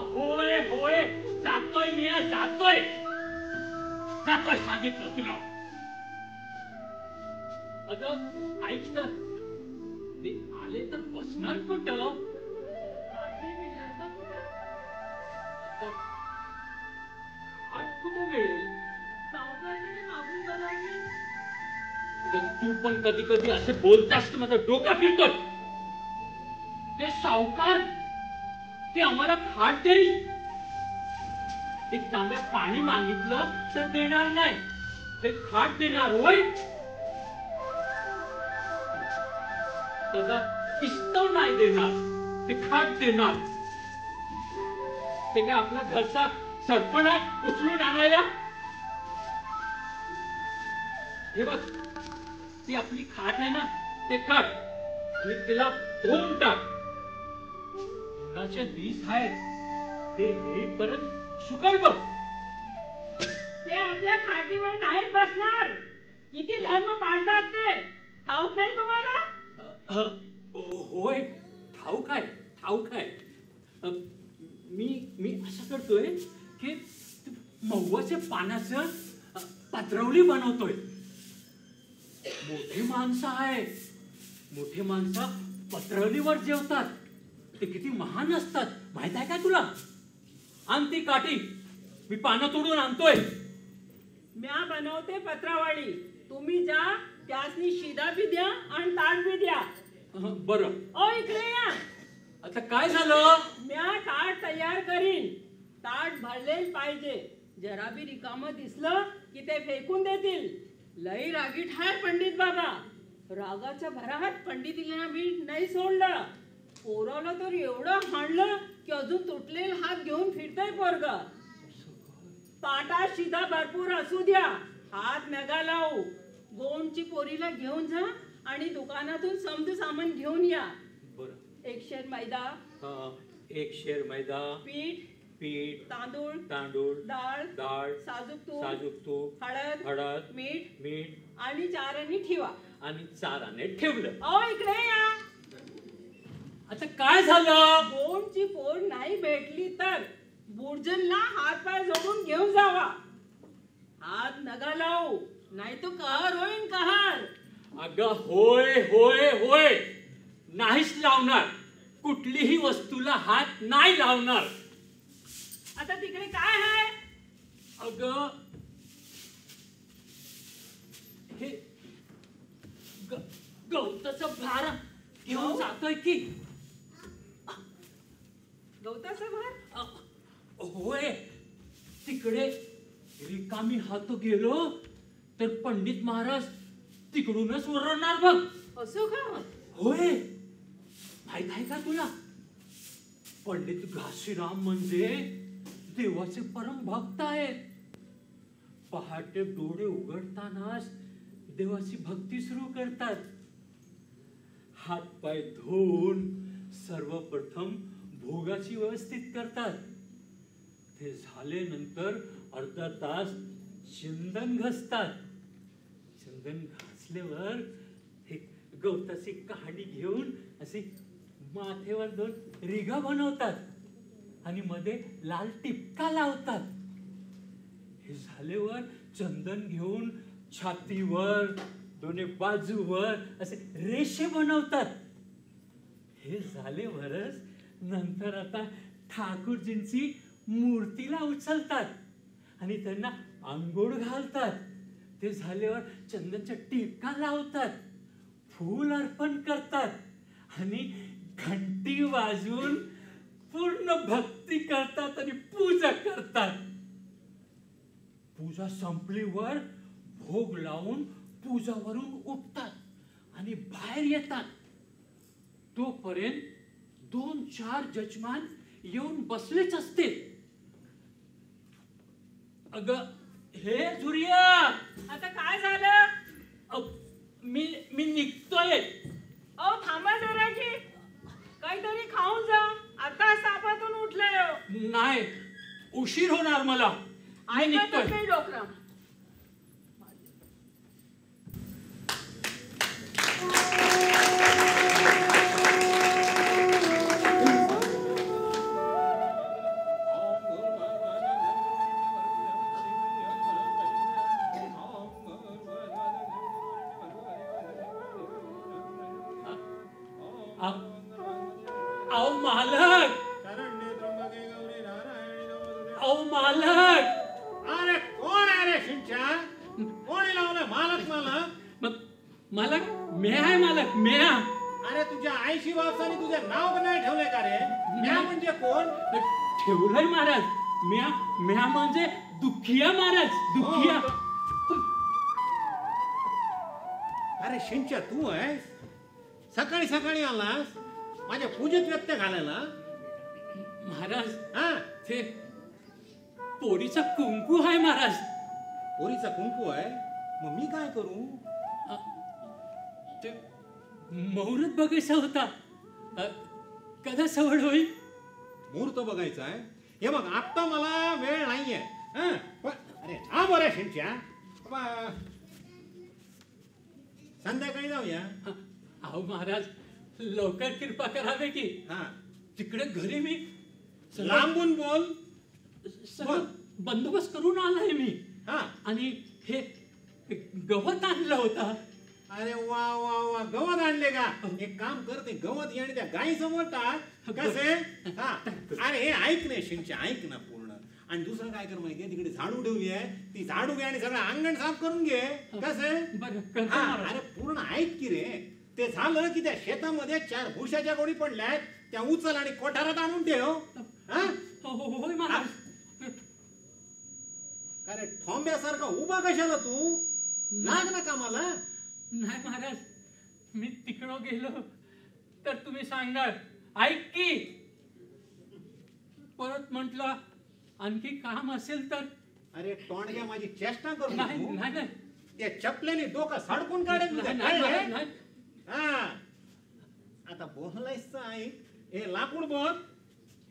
होय होय जातोय मी जातोय जातोय सांगितलं तुला. अगं ऐक तर ते आले तर बसणार कुठं? कुठं मिळेल? तू पण कधी कधी असे बोलतास की माझं डोका फिरतोय. ते सावकार ते आम्हाला खाट देईल. एक तांब्या पाणी मागितलं तर देणार नाही, ते खाट देणार. होय इस्तव नाही देणार, ते खाट देणार. ते काय आपला घरचा सरपण आहे उचलून आणायला? हे बघ ती आपली खाट आहे ना, ते खाट आणि तिला धुवून टाक. उन्हाचे दिस आहेत ते परत सुकाय बघ. ते आपल्या खाटीवर नाही बसणार. किती धर्म पाळतात ते ठाऊक नाही तुम्हाला? होय ठाऊक आहे ठाऊक आहे. मी असं करतोय की महुआच्या पानाचं पत्रवली बनवतोय. मोठी माणसं आहेत, मोठी माणसं पत्रवलीवर जेवतात. ते किती महान असतात माहित आहे का तुला? आण ती काठी, मी पानं तोडून आणतोय. म्या बनवते पत्रावळी, तुम्ही जा त्यासनी शिदा बी द्या आणि ताट बी द्या. बरं. ओ इकडे या. आता काय झालं? म्या ताट तयार करीन. ताट भरलेल पाहिजे. जरा बी रिकामं दिसलं की ते फेकून देतील. लई रागीट आहे पंडित बाबा. रागाच्या भरात पंडितीला बी नाही सोडलं. पोराला तर एवढं हाणलं की अजून तुटलेला हात घेऊन फिरतय पोरगा. ताटात शिदा भरपूर असू द्या, हात नगा लावू. गोंडची पोरीला घेऊन जा आणि दुकानातून समज सामान घेऊन या. बरं. 1 शेर मैदा, 1 शेर मैदा, पीठ, तांदूळ, डाळ, साजूक तूप, हळद, मीठ आणि 4 आणे ठेवा. आणि 4 आणे ठेवलं. अहो इकडे या. आता काय झालं? गोंडची पोर नाही भेटली तर बुर्जनला हात पाय जोडून घेऊन जावा. हात नगा लावू, नाही तो कहर होईन कहर. अगं होय होय होय, नाहीच लावणार. कुठलीही वस्तूला हात नाही लावणार. आता तिकडे काय आहे? अगं हे गवताचं भार घेऊन जातोय की. गवताचं भार? होय, तिकडे रिकामी हात गेलो तर पंडित महाराज तिकडूनच ओरडणार बघ. असो का? होय, माहित आहे का तुला? पंडित घाशीराम म्हणजे देवाचे परम भक्त आहेत. पहाटे डोळे उघडतानाच देवाची भक्ती सुरू करतात. हात पाय धुवून सर्वप्रथम भोगाची व्यवस्थित करतात. ते झाल्यानंतर अर्धा तास चंदन घासतात. चंदन घासल्यावर एक गवताची काडी घेऊन अशी माथेवर 2 रिगा बनवतात आणि मध्ये लाल टिपका लावतात. हे झाल्यावर चंदन घेऊन छातीवर, दोन्ही बाजूवर असे रेषे बनवतात. हे झाल्यावरच नंतर आता ठाकूरजींची मूर्तीला उचलतात आणि त्यांना अंघोळ घालतात. ते झाल्यावर चंदनच्या टिपका लावतात, फूल अर्पण करतात आणि घंटी वाजवून पूर्ण भक्ती करतात आणि पूजा करतात. पूजा संपलीवर भोग लावून पूजावरून उठतात आणि बाहेर येतात. तोपर्यंत 2-4 जजमान येऊन बसलेच असते. अगं हे झुरिया, आता काय झालं? मी निघतोय. अहो थांबा जरा की, काहीतरी खाऊन जा. आता सापातून उठलंय. नाही, उशीर होणार मला. निघतोय डोकरा. मालक, अहो मालक. अरे कोण आहे रे शिंच्या? कोणी लावलं मालक मालक? मालक म्या आहे मालक, म्या. अरे तुझ्या आईशी बापसाने तुझं नाव पण नाही ठेवलंय का रे? म्या म्हणजे कोण? ठेवलंय महाराज. म्या म्या म्हणजे दुखिया महाराज, दुखिया. अरे शिंच्या तू आहेस? सकाळी सकाळी आलास माझ्या पूजेत व्यत्यय घालायला? महाराज हा, ते पोरीचा कुंकू आहे महाराज. पोरीचा कुंकू आहे? मग मी काय करू? ते मुहूर्त बघायचा होता. कदा सवड होईल? मुहूर्त बघायचा आहे? हे बघ आता मला वेळ नाहीये. हा, अरे हा बरं शिंच्या, संध्याकाळी जाऊया. अहो महाराज लवकर कृपा करावे की. हा, तिकडे घरी मी लांबून बोल. सगळं बंदोबस्त करून आलाय मी. हा, आणि हे गवत आणलं होता. अरे वा वा वा, गवत आणले का? एक काम कर, ते गवत ये आणि त्या गाई समोर टाक. कसे? हा, अरे हे ऐक नाही शिंच्या, ऐक ना पूर्ण. आणि दुसरं काय कर माहितीये, तिकडे झाडू ठेवली आहे, ती झाडू घे आणि सगळं अंगण साफ करून घे. कसे? हा, अरे पूर्ण ऐक की रे. ते झालं की त्या शेतामध्ये 4 भुशाच्या गोळी पडल्यात, त्या उचल आणि कोठारात आणून ठेव. हा, होय महाराज. अरे ठोंब्यासारखा उभा कशाला तू? लाग ना कामाला. नाही महाराज, मी तिकडं गेलो तर तुम्ही सांगाल ऐक की. परत म्हटलं आणखी काम असेल तर. अरे तोंडग्या माझी चेष्टा करू नाही नको. नाही नाही. त्या चपल्याने डोकं सडकून काढेल तुझं, नाही, कळलं? नाही, नाही. हा, आता बोलायच ऐक. हे लाकूड बघ.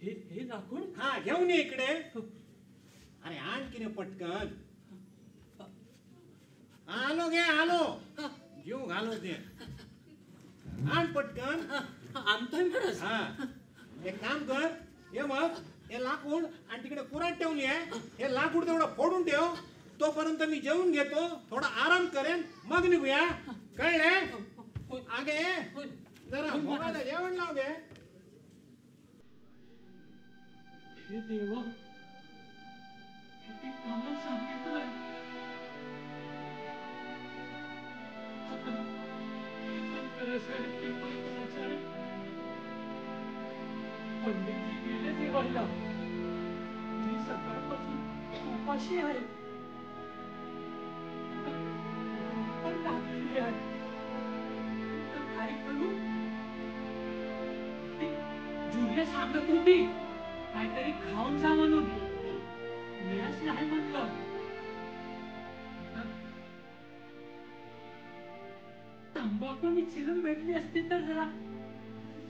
हे लाकूड. हा, घेऊन ये इकडे. अरे आण की रे पटकन. आलो घे, आलो. जीव घालो ते. आण पटकन. आणतोय महाराज. हा, एक काम कर, हे बघ हे लाकूड आणि तिकडे कुराट ठेवली आहे. हे लाकूड तेवढं फोडून ठेव. तोपर्यंत मी जेवून घेतो, थोडा आराम करेन, मग निघूया. कळले? आगे जरा भोगाला जेवण लाव घे. हे देवा, किती कामं सांगितलंय. पंडितजी गेले जेवायला. मी सकाळपासून उपाशी आहे. पण लागली आहे. तर काय करू? ती जुलिया सांगत होती काहीतरी खाऊन जा म्हणून. मीच नाही म्हणलं. तंबाखू आणि चिलम भेटली असती तर जरा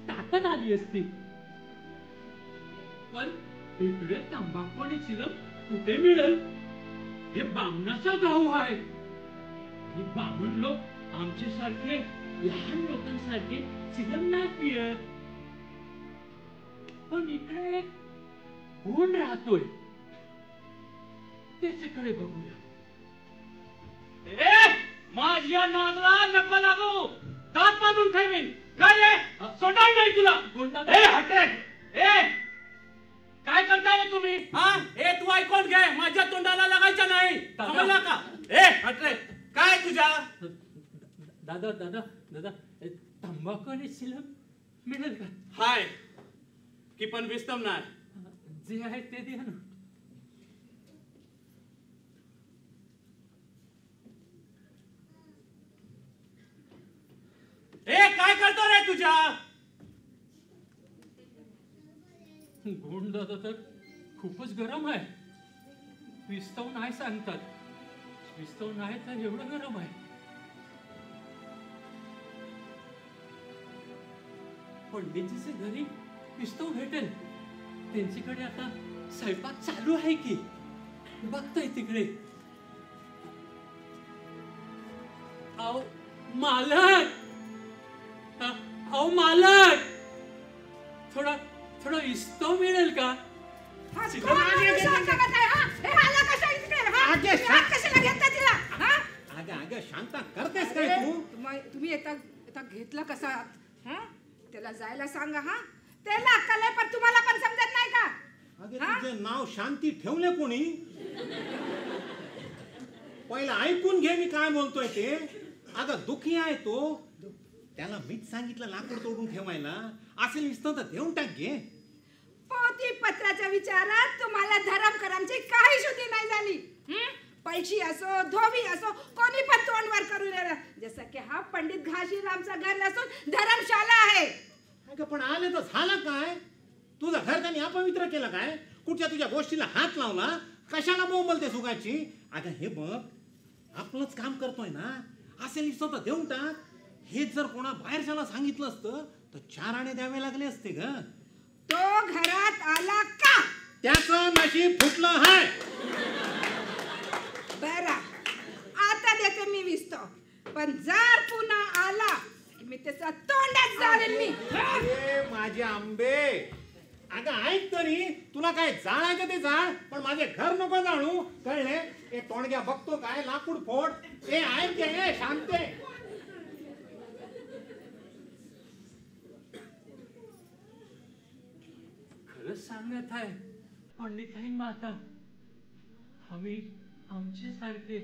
ताकद आली असती. पण इकडे तंबाखू आणि चिलम कुठे मिळेल? हे बामणाचा गाव आहे. हे बामण लोक आमच्या सारखे लहान लोकांसारखे चिलम नाही पियत. पण इकडे एक कोण राहतोय त्याच्याकडे बघूया. माझ्या नादला नको लागू. दात बांधून ठेवीन. काय रे? सोडणार नाही तुला. हटे. काय करताय तुम्ही? हा, हे तू ऐकून घे. माझ्या तोंडाला लागायचं नाही, समजला का? हटे. काय तुझ्या? दादा दादा दादा, तंबाखू आणि चिलम मिळेल का? हाय की पण विस्तम नाही. जे आहे ते द्या ना. काय करतो रे तुझ्या? गुण दादा तर खूपच गरम आहे. विस्तव नाही सांगतात. विस्तव नाही तर एवढं गरम आहे. पंडितजीचे घरी विस्तव भेटेल. त्यांच्याकडे आता स्वयंपाक चालू आहे की. बघतोय तिकडे. अहो मालक, अहो मालक, थोडा इस्तव मिळेल का? शांता करतेस काय तू? तुम्ही येता घेतला कसा? त्याला जायला सांगा. हा, त्याला अक्कल आहे पण तुम्हाला पण समजत नाही का? अगे तुझे नाव शांती ठेवले कोणी? पहिला ऐकून घे मी काय बोलतोय ते. अगं दुखी आहे तो, त्याला मीच सांगितलं लाकूड तोडून ठेवायला. असेल नुसतं तर देऊन टाक घे. पोथी पत्राच्या विचारात तुम्हाला धरम करमची काही शुद्धी नाही झाली. पैशी असो धोबी असो कोणी पण तोंडवर करून येणार. जसं की हा पंडित घाशीरामचं घर नसून धर्मशाला आहे. अगं पण आले तर झालं काय? तुझं घर त्यांनी अपवित्र केलं काय? कुठच्या तुझ्या गोष्टीला हात लावला? कशाला बोंबलते सुगाची? अगं हे बघ, आपलंच काम करतोय ना, असेल नुसतं तर देऊन टाक. हेच जर कोणा बाहेरच्याला सांगितलं असतं तर 4 आणे द्यावे लागले असते ग. तो घरात आला का? त्याचं नशीब फुटलं हाय. बरं आता देते मी विस्तो, पण जर पुन्हा आला की मी त्याचा तोंडच जाळेल मी. अरे माझे आंबे, अगं ऐक तरी, तुला काय जाळायचं ते जाळ, पण माझे घर नको जाळू, कळले? ए तोंडग्या बघतो काय लाकूड फोड. ए ऐक घे शांते. खरंच सांगत आहे पंडिताई माता, आम्ही आमचे सारखे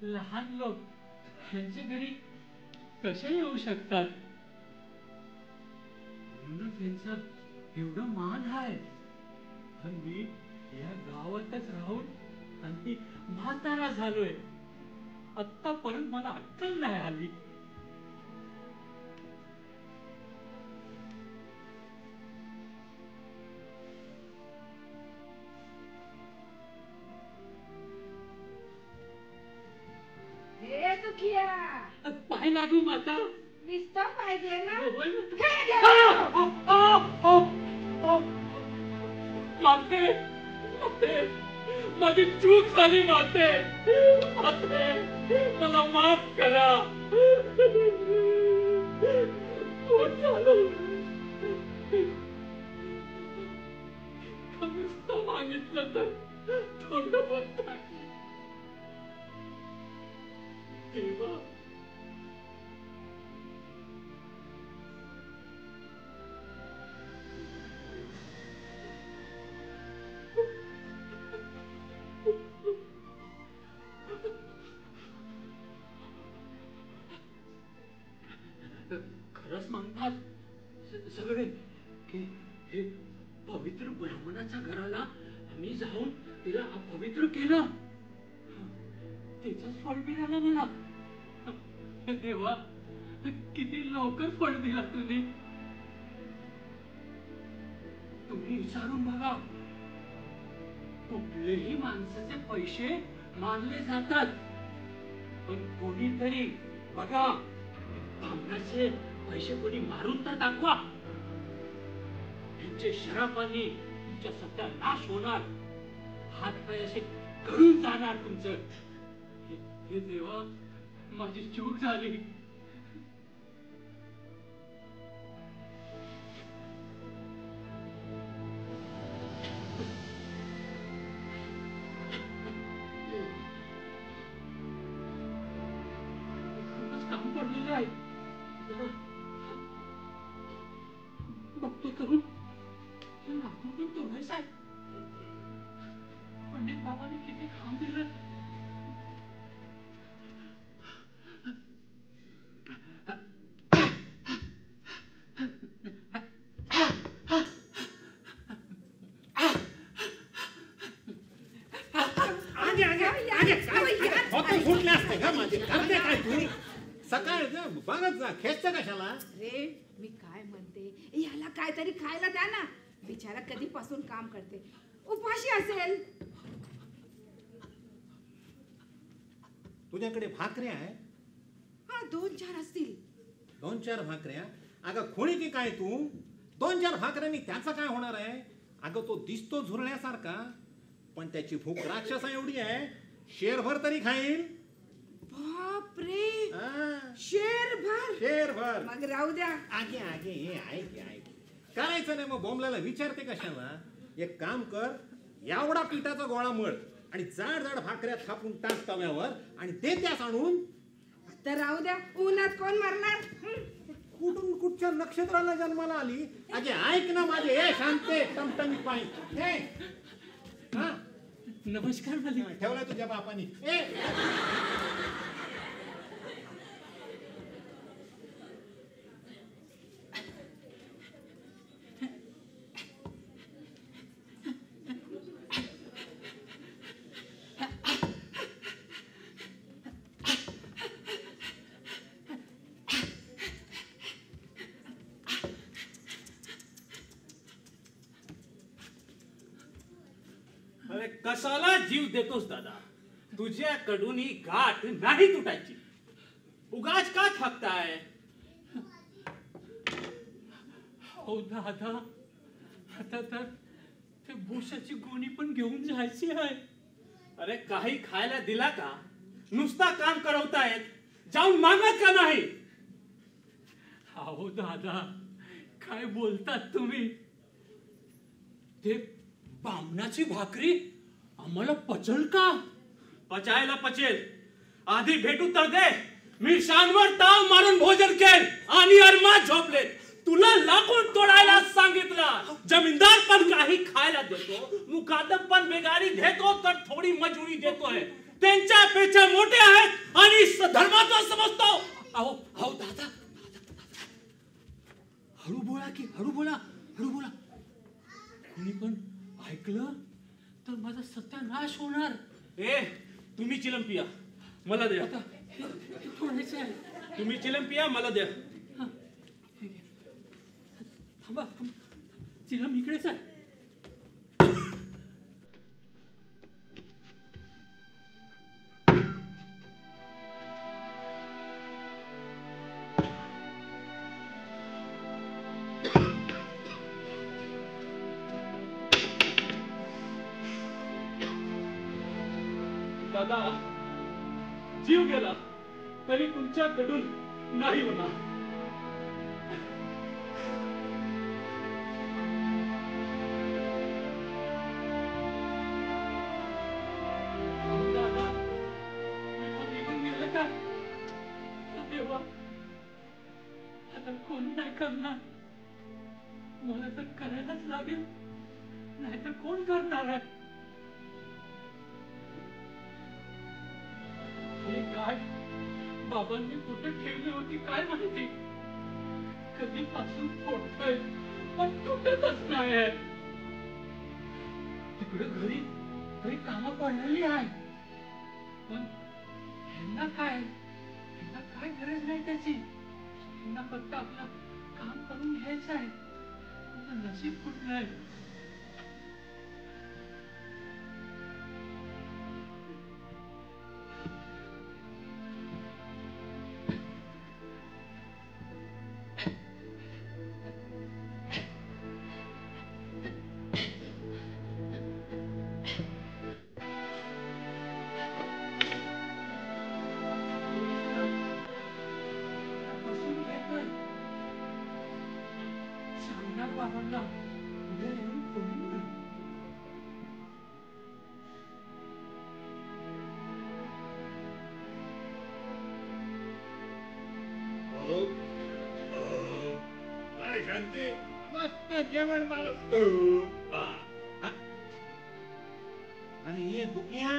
लहान लोक यांच्या घरी कसे येऊ शकतात? म्हणून त्यांचा एवढं मान आहे. पण मी या गावातच राहून आणि म्हातारा झालोय. आत्तापर्यंत मला अक्कल नाही आली. हे दुखिया पाय लागू माता. विस्तो पाहिजे ना? माते, माते, माझी चूक झाली माते. माते, मला माफ करा. चूक झालं. नुसतं मागितलं तर तोंड बंद. देवा, खरंच म्हणतात सगळे की हे पवित्र ब्राह्मणाच्या घराला मी जाऊन तिला अपवित्र केलं, त्याच फळ मिळालं मला. देवा, किती लवकर फळ दिला तुम्ही. तुम्ही विचारून बघा, कुठलेही माणसाचे पैसे मानले जातात, पण कोणीतरी बघा ब्राह्मणाचे पैसे कोणी मारून तर दाखवा. त्यांचे शराफांनी तुमच्या सत्या नाश होणार, हात पाय असे गळून जाणार तुमचं. हे देवा, माझी चूक झाली. काम पडलेलं आहे. बघतो करून लाकूड तोडायचं आहे. पंडित बाबांनी किती काम दिलं. फुटले असते का माझे? करते काय तू? सकाळ बघत जा, खेचतं कशाला? रे मी काय म्हणते, याला काहीतरी खायला द्या ना. बिचारा कधीपासून काम करते, उपाशी असेल. तुझ्याकडे भाकऱ्या आहे? हा 2-4 असतील. 2-4 भाकऱ्या? अगं खोळी की काय तू? 2-4 भाकऱ्यांनी त्याचा काय होणार आहे? अगं तो दिसतो झुरण्यासारखा, पण त्याची भूक राक्षसा एवढी आहे, शेरभर तरी खाईल. बाप रे, शेरभर. मग राहू द्या. आगे आगे हे ऐक करायचं नाही मग बोंबलाला विचारते कशाला? एक काम कर, एवढा पिठाचा गोळा मळ आणि जाड जाड भाकऱ्या थापून टाक तव्यावर आणि ते त्यास आणून. तर राहू द्या, उन्हात कोण मरणार? कुठून कुठच्या नक्षत्राला जन्माला आली? अगे ऐक ना माझे, हे शांते टमटमी पाय. हे हा नमस्कार मालिक. ठेवलाय तुझ्या बापानी. अरे कशाला जीव देतोस दादा? तुझ्याकडून ही गाठ नाही तुटायची. उगाच का थकताय? हो दादा, आता तर ते भूषाची गोणी पण घेऊन जायची आहे. अरे काही खायला दिला का? नुसता काम करवतायत, जाऊन मागत का नाही? हो दादा, काय बोलतात तुम्ही? ते बामणाची भाकरी आम्हाला पचल का? पचायला पचेल. आधी भेटू तर दे. मी शानवर ताव मारून भोजन केल आणि अरमात झोपले. तुला लाकूड तोडायला सांगितलं. जमीनदार पण काही खायला देतो, मुकादम पण बेगारी देतो, तर थोडी मजुरी देतोय. त्यांच्यापेक्षा मोठे आहेत आणि धर्माचा समजतो. अहो अहो दादा, हळू बोला की, हळू बोला, हळू बोला. कोणी पण ऐकलं तर माझा सत्यानाश होणार. तुम्ही चिलम पिया, मला द्या. आता थोडेसे आहे. तुम्ही चिलम पिया, मला द्या. थांबा, चिलम इकडेच आहे. दादा, जीव गेला तरी तुमच्याकडून नाही होणार. दादा, निघून गेलं का? देवा, आता कोण नाही करणार? मला तर करायलाच लागेल, नाहीतर कोण करणार आहे? हे काय बाबांनी कुठे ठेवली होती काय माहिती? कधीपासून फोडतोय पण तुटतच नाही आहे. तिकडे घरी कामं पडलेली आहे, पण ह्यांना काय गरज नाही त्याची. ह्यांना फक्त आपलं काम करून घ्यायचं आहे. नशीब कुठलं आहे? जेवण अरे ये दुखिया,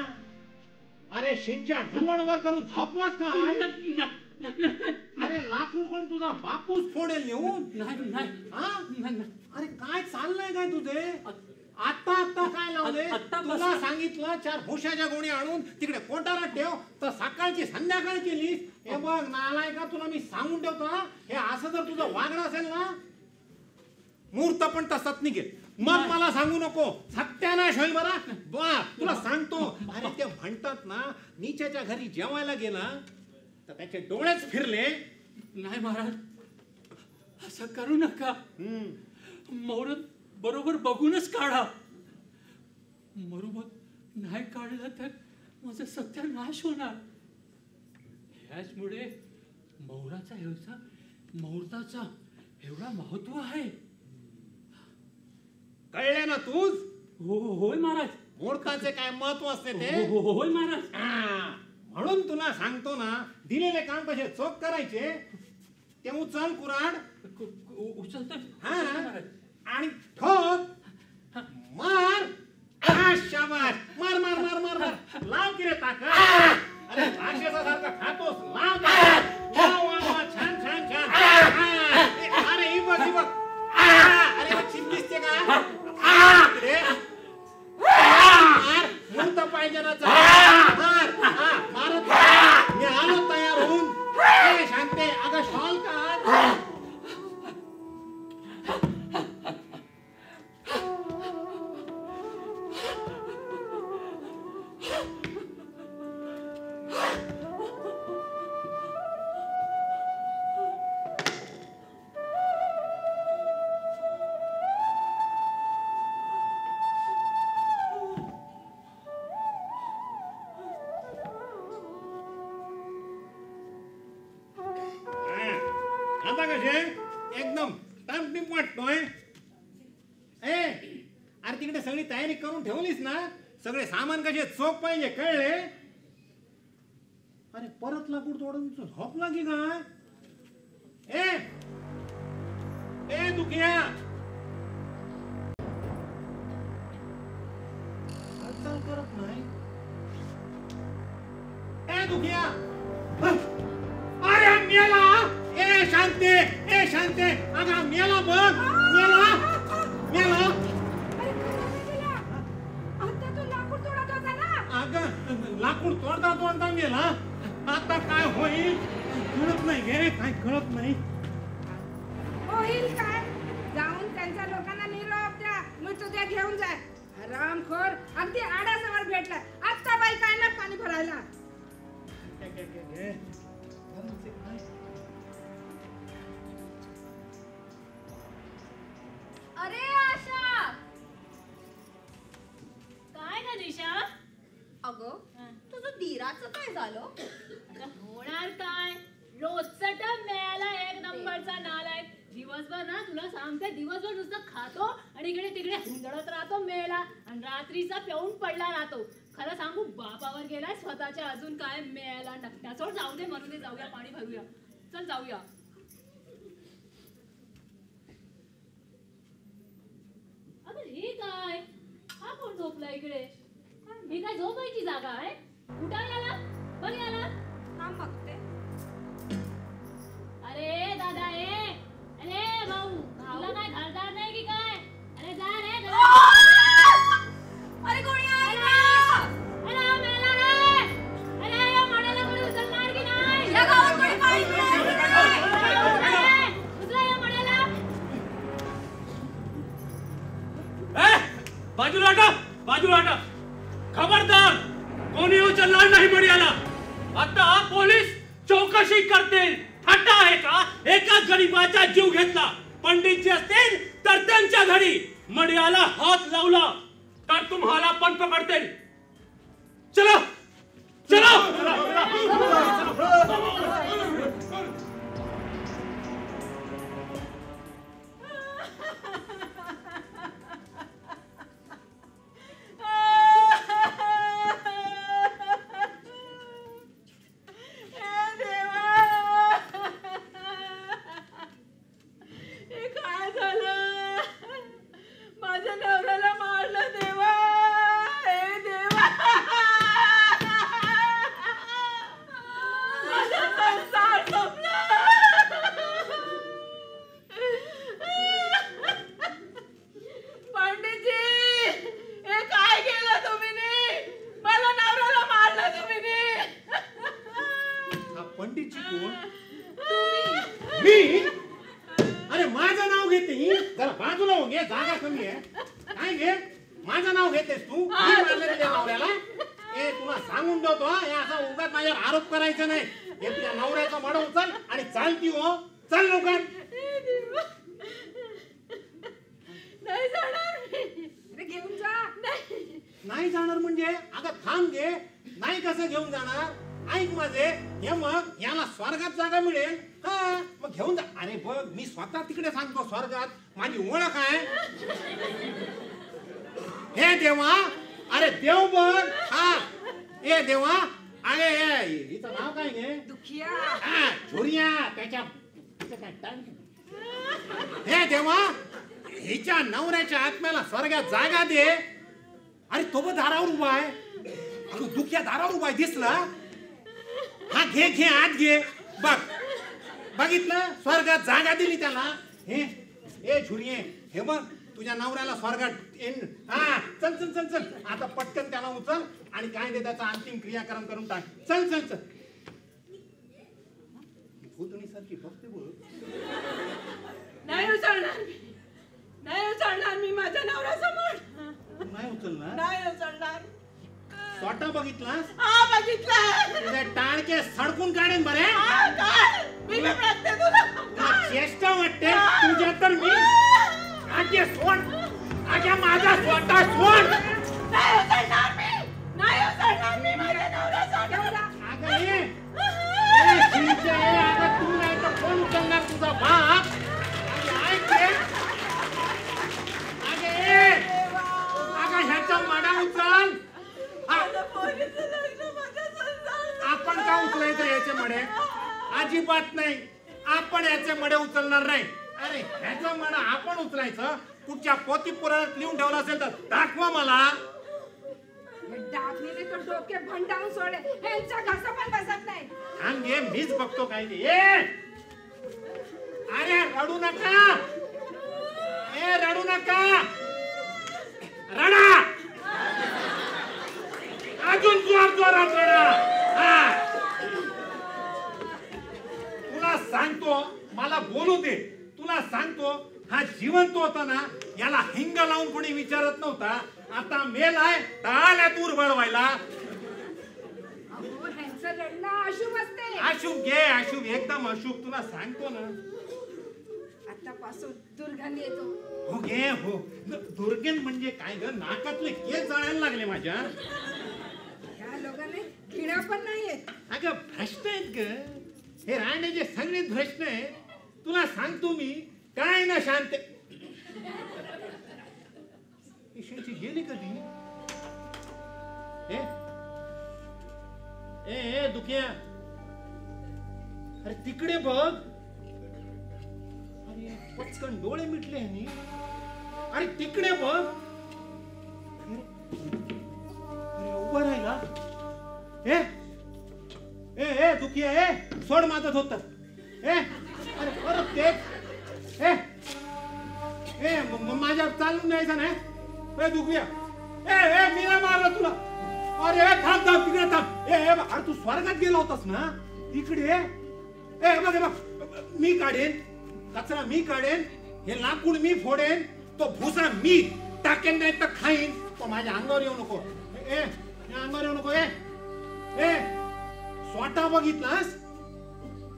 अरे शिंच्या ढुंगणवर करून झोपलास का? अरे लाकूड पण तुझा बापूस फोडेल येऊन. नाही. अरे काय चाललंय काय तुझे? आता काय लावले? तुला सांगितलं 4 भुशाच्या गोणी आणून तिकडे कोटाला ठेव, तर सकाळची संध्याकाळ केलीस. हे बघ नालाय का, तुला मी सांगून ठेवतो ना, हे असं जर तुझं वागणं असेल ना, मुहूर्त पण तसंच निघेल. मग मला सांगू नको, सत्यानाश होईल बरा. बा तुला सांगतो. अरे ते म्हणतात ना, नीच्याच्या घरी जेवायला गेला तर त्याचे डोळेच फिरले. नाही महाराज, असं करू नका. मुहूर्त बरोबर बघूनच काढा. बरोबर नाही काढलं तर माझं सत्यानाश होणार. ह्याचमुळे मुहूर्ताचा एवढा महत्व आहे. कळले ना तूच? होय महाराज. मुहूर्ताचे काय महत्व असते ते? होय महाराज. म्हणून तुला सांगतो ना, दिलेले काम कसे चोख करायचे. ते उचल कुराड उचलतोय हा आणि ठोक मार शाबास मार मार मार मार मार लाव की रे ताकद अरे राक्षसासारखा खातोस लाव वाह वाह वाह छान छान छान अरे ही बघ अरे चिंबिसते का रे मार मूर्त पाहिजे ना मार मारत मी आलो तयार होऊन शांते अगं शॉल काढ आता कसे एकदम टापटीप वाटतोय ए अरे तिकडे सगळी तयारी करून ठेवलीस ना सगळे सामान कसे चोख पाहिजे कळले अरे परत लाकूड तोडून झोपला की काय ए दुखिया हालचाल करत नाही ए दुखिया अरे मेला ए शांते अगं मेला बघ मेला आता तू लाकूड तोडत होता ना अगं लाकूड तोडता मेला आता काय होईल कळत नाही गे काय कळत नाही होईल काय जाऊन त्यांच्या लोकांना निरोप द्या मृत्यूद्या घेऊन जाय हरामखोर अगदी आडाजवळ भेटला आता बाई काय ना पाणी भरायला अरे आशा काय ग निशा अगं तुझं धीराचं काय झालं होणार काय रोजचा टब मिळाला एक नंबरचा नालायक दिवसभर ना तुला सांगते दिवसभर नुसतं खातो आणि इकडे तिकडे हुंदडत राहतो मेला आणि रात्रीचा पिऊन पडला राहतो खरं सांगू बापावर गेलाय स्वतःच्या अजून काय मेला नकट्या सोड जाऊ दे म्हणून जाऊया पाणी भरूया चल जाऊया अगं हे काय हा कोण झोपला इकडे ही काय झोपायची जागा आहे उठा याला बघ याला थांब बघते अरे दादा अरे भाऊ तुला काय घरदार नाही की काय अरे जा रे अरे कोणी आहे अरे मेला रे अरे या माडाला कोणी उचल मार की नाही या गावात कोणी पाणी पिणार उचला या माडाला बाजूला हटा खबरदार कोणी उचलणार नाही मडियाला आता पोलीस चौकशी करतील हट्टा आहे का एका गरीबाचा जीव घेतला पंडितजी असतील तर त्यांच्या घरी मडियाला हात लावला तर तुम्हाला पण पकडतील चलो चलो हिचं काय टाइम हे देवा हिच्या नवऱ्याच्या आत्म्याला स्वर्गात जागा दे. अरे तो पण दारावर उभा आहे. अगं दुख्या दारावर उभा आहे दिसला. हा घे घे आत घे. बघ बघितलं स्वर्गात जागा दिली त्याला. हे ए झुरिये हे बघ तुझ्या नवऱ्याला स्वर्गात हा चल चल चल चल आता पटकन त्याला उचल आणि काय दे त्याचा अंतिम क्रियाक्रम करून टाक. चल चल चल भूतणी सारखी बघते बोल. नाही उचलणार नाही उचलणार मी माझ्या नवऱ्यासमोर नाही उचलणार. नाही उचलणार. स्वतः बघितलास. हा बघितलं. तुझे टाळके सडकून काढेन बरे. काय मी बघते तुला. चेष्टा वाटते तुझ्या तर मी आगे सोड. आगे माझा स्वतः सोड. नाही उचलणार मी नाही उचलणार मी माझ्या नवऱ्यासमोर. अगं ये शिंचे अगं तू नाही तर कोण उचलणार तुझा बाप. ऐक रे अगं ये अगं ह्याचा माडा उचल. आपण का उचलायचं याचे मडे. अजिबात नाही आपण याचे मडे उचलणार नाही. अरे ह्याचा मडा आपण उचलायचं. कुठच्या पोती पुराणात लिहून ठेवलं असेल तर दाखवा मला. डाकणीने तो डोके भंडावून सोडे. ह्यांचा घसा पण बसत नाही. थांब घे मीच बघतो काय ते. अरे रडू नका. ए रडू नका. रडा अजून जोर जोरात रडा. तुला सांगतो मला बोलू दे. तुला सांगतो हा जिवंत होता ना याला हिंग लावून कोणी विचारत नव्हता. आता मेलाय आल्या दूर बळवायला. अहो ह्यांचं रडणं अशुभ असते. अशुभ घे अशुभ एकदम अशुभ. तुला सांगतो ना आतापासून दुर्गंध येतो. हो घे हो. दुर्गंध म्हणजे काय ग. नाकातले केस जळायला लागले माझ्या. ह्या लोकांनी घिणा पण नाहीयेत. अगं भ्रष्ट आहेत ग हे राहण्याचे सगळे भ्रष्ट आहेत. तुला सांगतो मी काय ना शांत. ईश्वरची गेली कधी. ए दुखिया अरे तिकडे बघ. अरे पटकन डोळे मिटले ह्यांनी. अरे तिकडे बघ. अरे उभा राहिला. ए दुखिया सोड माझं धोतर. अरे परत तेच. माझ्या चालून न्यायचं नाही. दुखिया मी नाही मारलं तुला. अरे थांब थांब तिकडे थांब. अरे तू स्वर्गात गेला होतास ना तिकडे. बघ बघ मी काढेन कचरा मी काढेन. हे लाकूड मी फोडेन. तो भुसा मी टाकेन नाही तर खाईन. तो माझ्या अंगावर येऊ नको. अंगावर येऊ नको. स्वतः बघितलास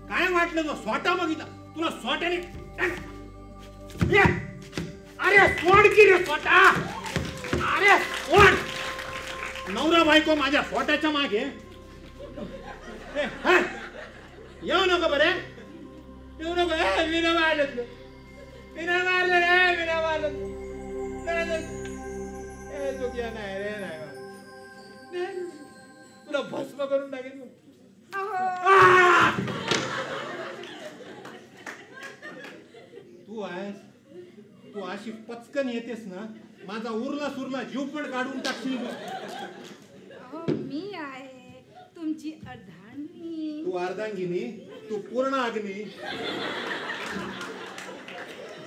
काय वाटलं तो स्वतः बघितला. तुला स्वतःने अरे सोड की रे स्वतः. अरे सोड. नवरा बायको माझ्या स्वतःच्या मागे. येऊ नको बरे येऊ नको. मी नाही मारलं मी नाही मारलं रे मी नाही मारलं. नाही रे नाही तुला भस्म करून टाकेल. तू अशी पचकन येतेस ना माझा उरला सुरला जीव पण काढून टाकशील. अहो मी आहे तुमची अर्धांगिनी. तू अर्धांगिनी तू पूर्ण अग्नी.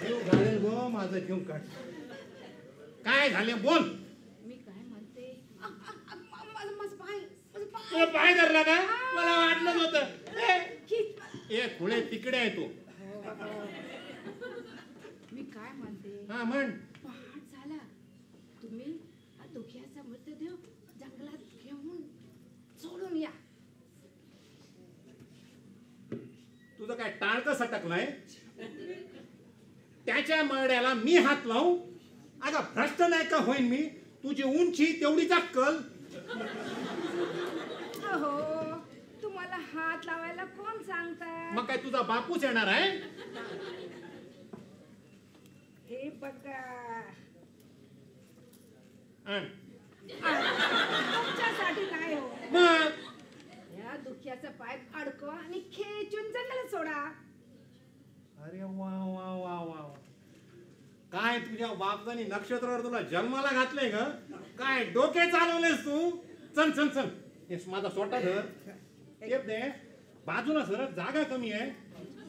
जीव घालेल गो माझा जीव काढ. काय झाले बोल. मी काय म्हणते तुला पाय धरला का. मला वाटलंच होतं. खुळे तिकडे आहे तो. मी काय म्हणते. हा म्हण. पहाट झाला तुम्ही दुखियाचा मृतदेह जंगलात घेऊन सोडून या. तुझं काय टाळकं सटकलंय. त्याच्या मरड्याला मी हात लावू. अगं भ्रष्ट नाही का होईन मी. तुझी उंची तेवढीच अक्कल. हो तुम्हाला हात लावायला कोण सांगता. मग काय तुझा बापूच येणार आहे. हे बघा तुमच्यासाठी नाही हो. मग या दुखियाचा पाय अडकवा आणि खेचून जंगलात सोडा. अरे वा वा वा वा काय तुझ्या बापजानी नक्षत्रावर तुला जन्माला घातलंय ग काय डोके चालवलेस तू चल चल चल हे माझा स्वतः घर टेप दे बाजूला सरळ जागा कमी आहे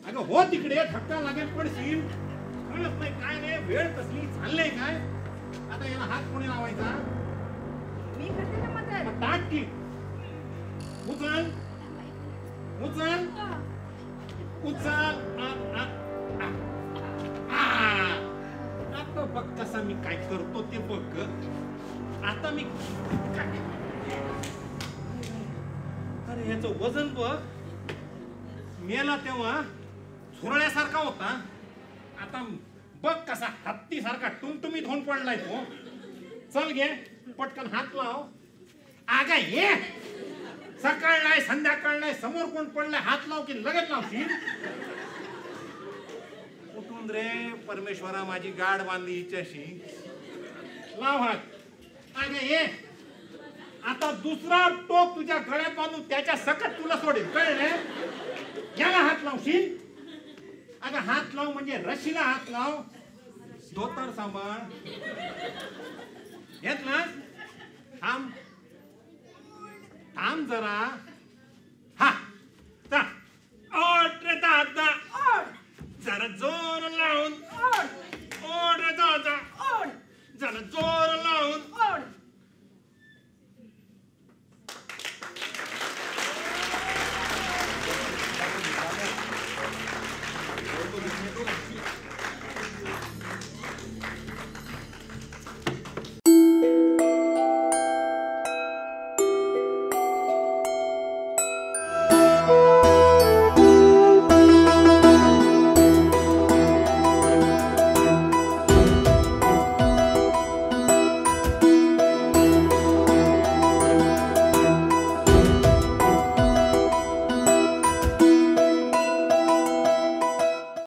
अगं हो तिकडे धक्का लागेल पडशील कळत नाही काय नाही वेळ कसली चाललंय काय आता याला हात कोणी लावायचा मी करते ना मदत. ताट की उचल उचल उचल आता बघ कसा मी काय करतो ते बघ आता मी अरे ह्याचं वजन बघ मेला तेव्हा झुरळ्यासारखा होता आता बघ कसा हत्ती सारखा टुमटुमीत होऊन पडलाय तो चल घे पटकन हात लाव आगा ये सकाळ नाही संध्याकाळ नाही समोर कोण पडलाय हात लाव की लगेच लावशील उठून रे परमेश्वरा माझी गाड बांधली हिच्याशी लाव हात आगा ये आता दुसरा टोक तुझ्या गळ्यात बांधून त्याच्या सकट तुला सोडेल कळले याला हात लावशील अगं हात लाव म्हणजे रशीला हात लाव धोतर सांभाळ घेतला थांब थांब जरा हा चा ओढ रे दादा ओढ जरा जोर लावून ओढ रे दादा ओढ जरा जोर